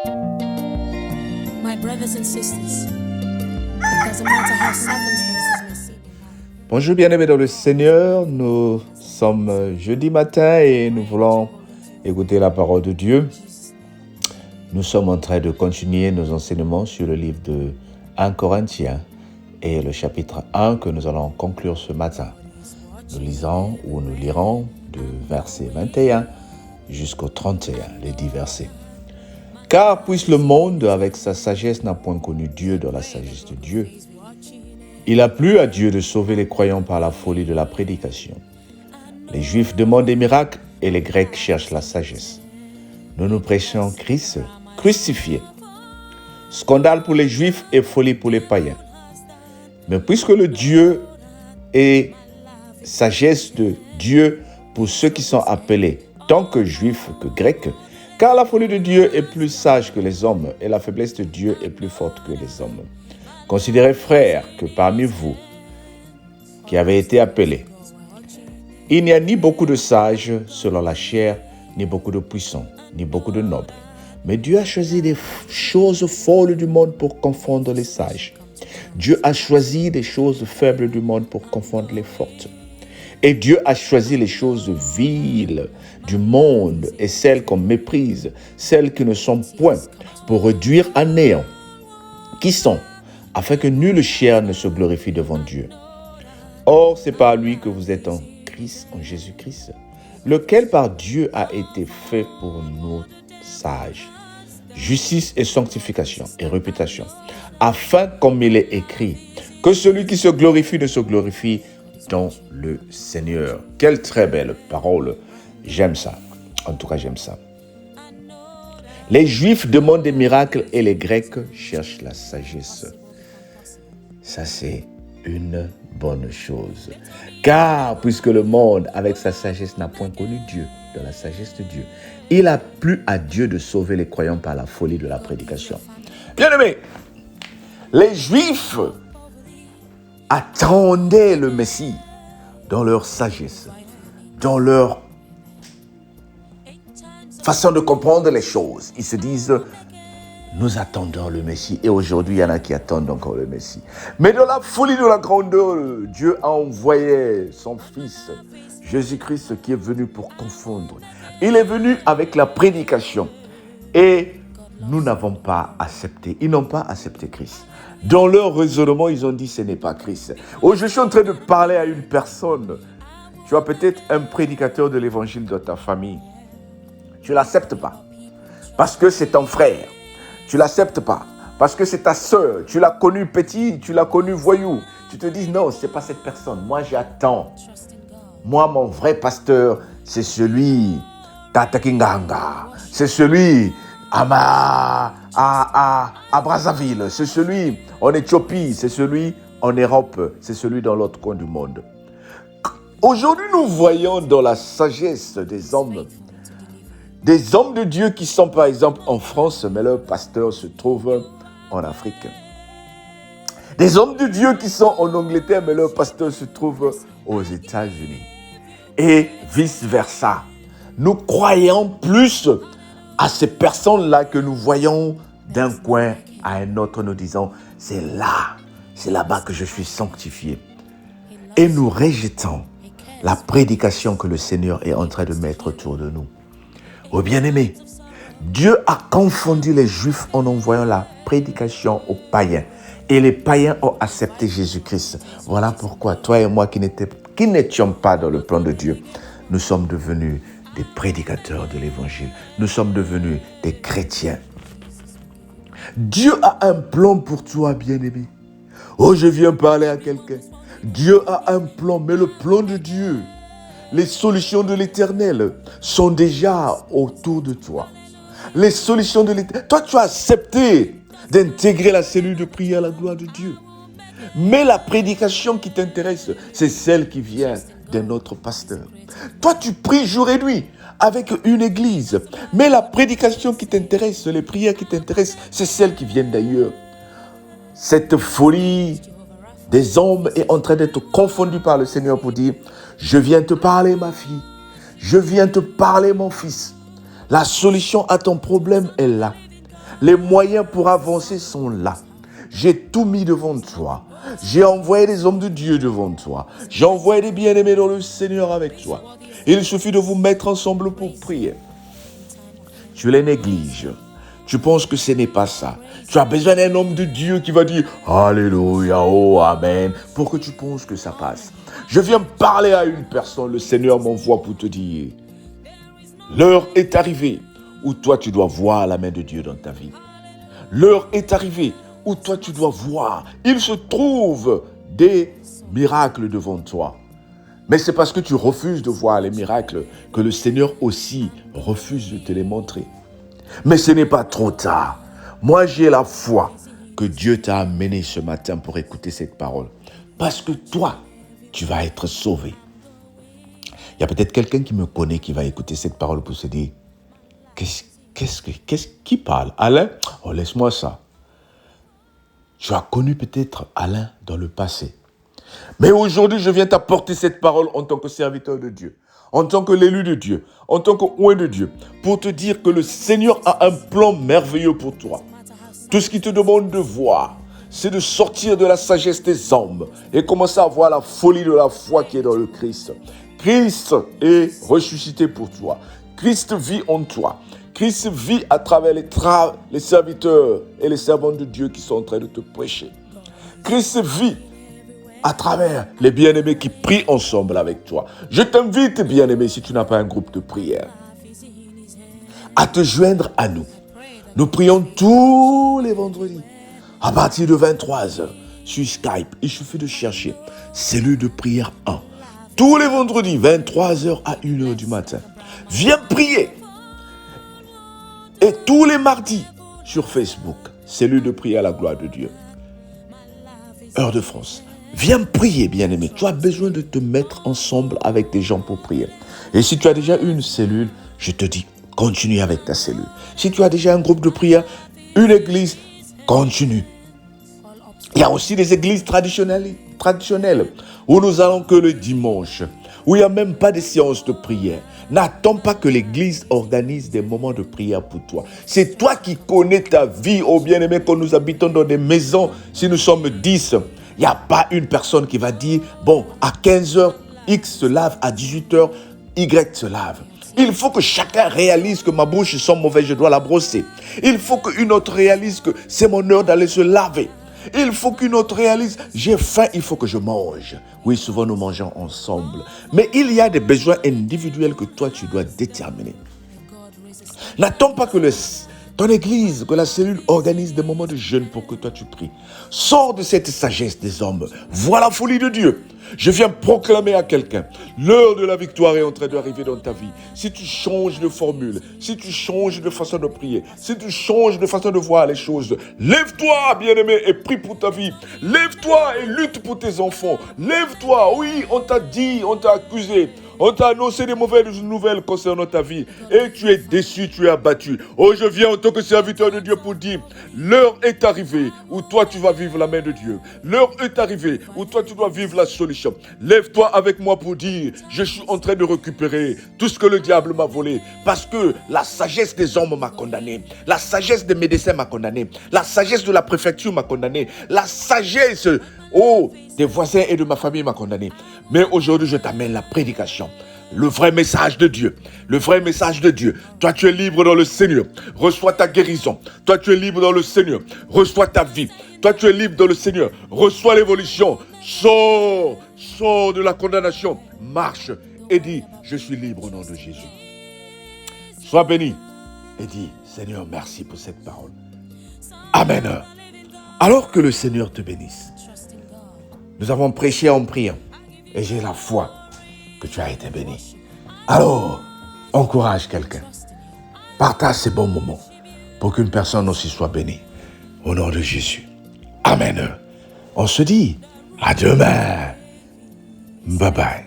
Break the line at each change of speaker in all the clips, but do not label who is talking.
My brothers and sisters, it doesn't matter how circumstances may seem.
Bonjour bien-aimés dans le Seigneur, nous sommes jeudi matin et nous voulons écouter la parole de Dieu. Nous sommes en train de continuer nos enseignements sur le livre de 1 Corinthiens et le chapitre 1 que nous allons conclure ce matin. Nous lisons ou nous lirons de verset 21 jusqu'au 31, les 10 versets. Car puisque le monde avec sa sagesse n'a point connu Dieu dans la sagesse de Dieu, il a plu à Dieu de sauver les croyants par la folie de la prédication. Les Juifs demandent des miracles et les Grecs cherchent la sagesse. Nous prêchons Christ crucifié. Scandale pour les Juifs et folie pour les païens. Mais puisque le Dieu est sagesse de Dieu pour ceux qui sont appelés tant que Juifs que Grecs, car la folie de Dieu est plus sage que les hommes et la faiblesse de Dieu est plus forte que les hommes. Considérez, frères, que parmi vous qui avez été appelés, il n'y a ni beaucoup de sages selon la chair, ni beaucoup de puissants, ni beaucoup de nobles. Mais Dieu a choisi des choses folles du monde pour confondre les sages. Dieu a choisi des choses faibles du monde pour confondre les fortes. Et Dieu a choisi les choses viles du monde et celles qu'on méprise, celles qui ne sont point, pour réduire à néant, qui sont, afin que nulle chair ne se glorifie devant Dieu. Or, c'est par lui que vous êtes en Christ, en Jésus-Christ, lequel par Dieu a été fait pour nous sages, justice et sanctification et réputation, afin, comme il est écrit, que celui qui se glorifie ne se glorifie dans le Seigneur. Quelle très belle parole. J'aime ça. En tout cas, j'aime ça. Les Juifs demandent des miracles et les Grecs cherchent la sagesse. Ça, c'est une bonne chose. Car, puisque le monde, avec sa sagesse, n'a point connu Dieu, dans la sagesse de Dieu, il a plu à Dieu de sauver les croyants par la folie de la prédication. Bien-aimés, les Juifs attendaient le Messie dans leur sagesse, dans leur façon de comprendre les choses. Ils se disent, nous attendons le Messie. Et aujourd'hui, il y en a qui attendent encore le Messie. Mais dans la folie de la grandeur, Dieu a envoyé son Fils, Jésus-Christ, qui est venu pour confondre. Il est venu avec la prédication. Et nous n'avons pas accepté. Ils n'ont pas accepté Christ. Dans leur raisonnement, ils ont dit, ce n'est pas Christ. Oh, je suis en train de parler à une personne. Tu as peut-être un prédicateur de l'évangile dans ta famille. Tu ne l'acceptes pas. Parce que c'est ton frère. Tu ne l'acceptes pas. Parce que c'est ta sœur. Tu l'as connu petit, tu l'as connu voyou. Tu te dis, non, ce n'est pas cette personne. Moi, j'attends. Moi, mon vrai pasteur, c'est celui Tata Kinganga. C'est celui à Brazzaville. C'est celui en Éthiopie. C'est celui en Europe. C'est celui dans l'autre coin du monde. Aujourd'hui, nous voyons dans la sagesse des hommes de Dieu qui sont par exemple en France, mais leur pasteur se trouve en Afrique. Des hommes de Dieu qui sont en Angleterre, mais leur pasteur se trouve aux États-Unis. Et vice-versa. Nous croyons plus à ces personnes-là que nous voyons d'un coin à un autre, nous disons, c'est là-bas que je suis sanctifié. Et nous rejetons la prédication que le Seigneur est en train de mettre autour de nous. Oh bien-aimés, Dieu a confondu les Juifs en envoyant la prédication aux païens. Et les païens ont accepté Jésus-Christ. Voilà pourquoi toi et moi qui n'étions pas dans le plan de Dieu, nous sommes devenus des prédicateurs de l'évangile. Nous sommes devenus des chrétiens. Dieu a un plan pour toi, bien-aimé. Oh, je viens parler à quelqu'un. Dieu a un plan, mais le plan de Dieu, les solutions de l'Éternel sont déjà autour de toi. Les solutions de l'Éternel. Toi, tu as accepté d'intégrer la cellule de prière à la gloire de Dieu. Mais la prédication qui t'intéresse, c'est celle qui vient d'un autre pasteur. Toi, tu pries jour et nuit avec une église. Mais la prédication qui t'intéresse, les prières qui t'intéressent, c'est celles qui viennent d'ailleurs. Cette folie des hommes est en train d'être confondue par le Seigneur pour dire, je viens te parler ma fille, je viens te parler mon fils. La solution à ton problème est là. Les moyens pour avancer sont là. J'ai tout mis devant toi. J'ai envoyé des hommes de Dieu devant toi. J'ai envoyé des bien-aimés dans le Seigneur avec toi. Il suffit de vous mettre ensemble pour prier. Tu les négliges. Tu penses que ce n'est pas ça. Tu as besoin d'un homme de Dieu qui va dire « Alléluia, oh, Amen » pour que tu penses que ça passe. Je viens parler à une personne, le Seigneur m'envoie pour te dire « L'heure est arrivée où toi tu dois voir la main de Dieu dans ta vie. L'heure est arrivée où toi tu dois voir. Il se trouve des miracles devant toi. Mais c'est parce que tu refuses de voir les miracles que le Seigneur aussi refuse de te les montrer. Mais ce n'est pas trop tard. Moi, j'ai la foi que Dieu t'a amené ce matin pour écouter cette parole. Parce que toi, tu vas être sauvé. Il y a peut-être quelqu'un qui me connaît qui va écouter cette parole pour se dire « Qu'est-ce qui parle? Alain? Oh, laisse-moi ça. » Tu as connu peut-être Alain dans le passé. Mais aujourd'hui, je viens t'apporter cette parole en tant que serviteur de Dieu, en tant que l'élu de Dieu, en tant que oint de Dieu, pour te dire que le Seigneur a un plan merveilleux pour toi. Tout ce qu'il te demande de voir, c'est de sortir de la sagesse des hommes et commencer à voir la folie de la foi qui est dans le Christ. Christ est ressuscité pour toi. Christ vit en toi. Christ vit à travers les serviteurs et les servantes de Dieu qui sont en train de te prêcher. Christ vit à travers les bien-aimés qui prient ensemble avec toi. Je t'invite, bien-aimé, si tu n'as pas un groupe de prière, à te joindre à nous. Nous prions tous les vendredis à partir de 23h sur Skype. Il suffit de chercher cellule de prière 1. Tous les vendredis, 23h à 1h du matin. Viens prier. Et tous les mardis sur Facebook, cellule de prière à la gloire de Dieu. Heure de France. Viens prier, bien-aimé. Tu as besoin de te mettre ensemble avec des gens pour prier. Et si tu as déjà une cellule, je te dis, continue avec ta cellule. Si tu as déjà un groupe de prière, une église, continue. Il y a aussi des églises traditionnelles où nous allons que le dimanche, où il n'y a même pas de séance de prière. N'attends pas que l'église organise des moments de prière pour toi. C'est toi qui connais ta vie, oh bien-aimé, quand nous habitons dans des maisons, si nous sommes 10, il n'y a pas une personne qui va dire, bon, à 15h, X se lave, à 18h, Y se lave. Il faut que chacun réalise que ma bouche sent mauvaise, je dois la brosser. Il faut qu'une autre réalise que c'est mon heure d'aller se laver. Il faut qu'une autre réalise, j'ai faim, il faut que je mange. Oui, souvent nous mangeons ensemble. Mais il y a des besoins individuels que toi tu dois déterminer. N'attends pas que ton église, que la cellule organise des moments de jeûne pour que toi tu pries. Sors de cette sagesse des hommes. Vois la folie de Dieu. Je viens proclamer à quelqu'un, l'heure de la victoire est en train d'arriver dans ta vie. Si tu changes de formule, si tu changes de façon de prier, si tu changes de façon de voir les choses, lève-toi, bien-aimé, et prie pour ta vie. Lève-toi et lutte pour tes enfants. Lève-toi, oui, on t'a dit, on t'a accusé. On t'a annoncé des mauvaises nouvelles concernant ta vie et tu es déçu, tu es abattu. Oh, je viens en tant que serviteur de Dieu pour dire, l'heure est arrivée où toi tu vas vivre la main de Dieu. L'heure est arrivée où toi tu dois vivre la solution. Lève-toi avec moi pour dire, je suis en train de récupérer tout ce que le diable m'a volé parce que la sagesse des hommes m'a condamné. La sagesse des médecins m'a condamné. La sagesse de la préfecture m'a condamné. La sagesse... oh, des voisins et de ma famille m'a condamné. Mais aujourd'hui, je t'amène la prédication. Le vrai message de Dieu. Le vrai message de Dieu. Toi, tu es libre dans le Seigneur. Reçois ta guérison. Toi, tu es libre dans le Seigneur. Reçois ta vie. Toi, tu es libre dans le Seigneur. Reçois l'évolution. Sors de la condamnation. Marche et dis, je suis libre au nom de Jésus. Sois béni et dis, Seigneur, merci pour cette parole. Amen. Alors que le Seigneur te bénisse. Nous avons prêché en priant et j'ai la foi que tu as été béni. Alors, encourage quelqu'un. Partage ces bons moments pour qu'une personne aussi soit bénie. Au nom de Jésus. Amen. On se dit à demain. Bye bye.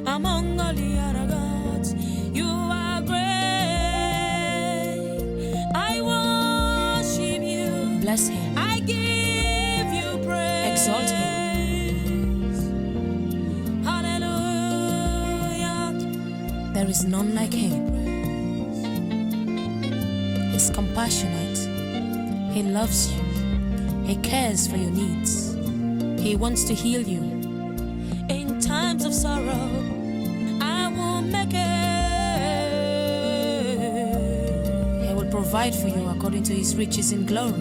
Among all the other gods, you are great. I worship you. Bless him. I give you praise. Exalt him. Hallelujah. There is none like him. He's compassionate. He loves you. He cares for your needs. He wants to heal you. In times of sorrow, I will make it. He will provide for you according to his riches in glory.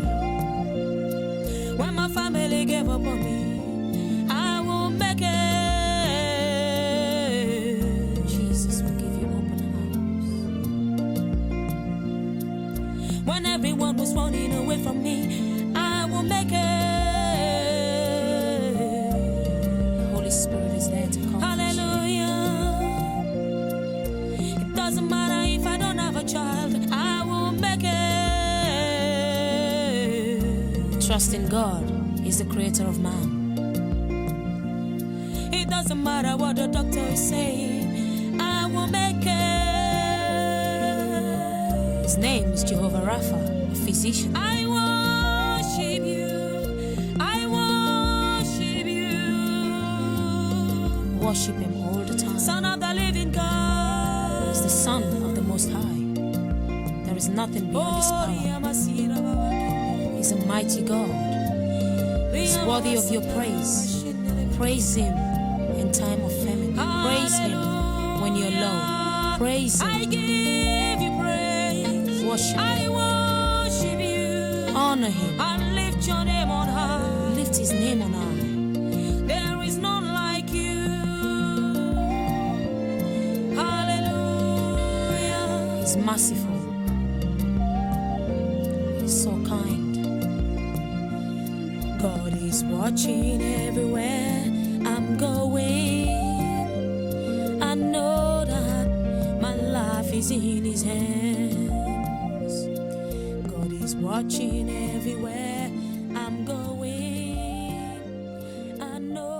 When my family gave up on me, I will make it. Jesus will give you open arms. When everyone was running away from me, I will make it. The Holy Spirit is there to comfort. Hallelujah. It doesn't matter if I don't have a child, I will make it. Trust in God. He's the creator of man. It doesn't matter what the doctor is saying, I will make it. His name is Jehovah Rapha, a physician. I worship you. I worship you. Worship him all the time. Son of the living God. He's the Son of the Most High. There is nothing beyond his power. He's a mighty God. He's worthy of your praise. Praise him in time of famine. Praise him when you're low. Praise him. I give you praise. Worship him. I worship you. Honor him. I lift your name on high. Lift his name on high. There is none like you. Hallelujah. He's merciful. He's so kind. God is watching everywhere I'm going. I know that my life is in his hands. God is watching everywhere I'm going. I know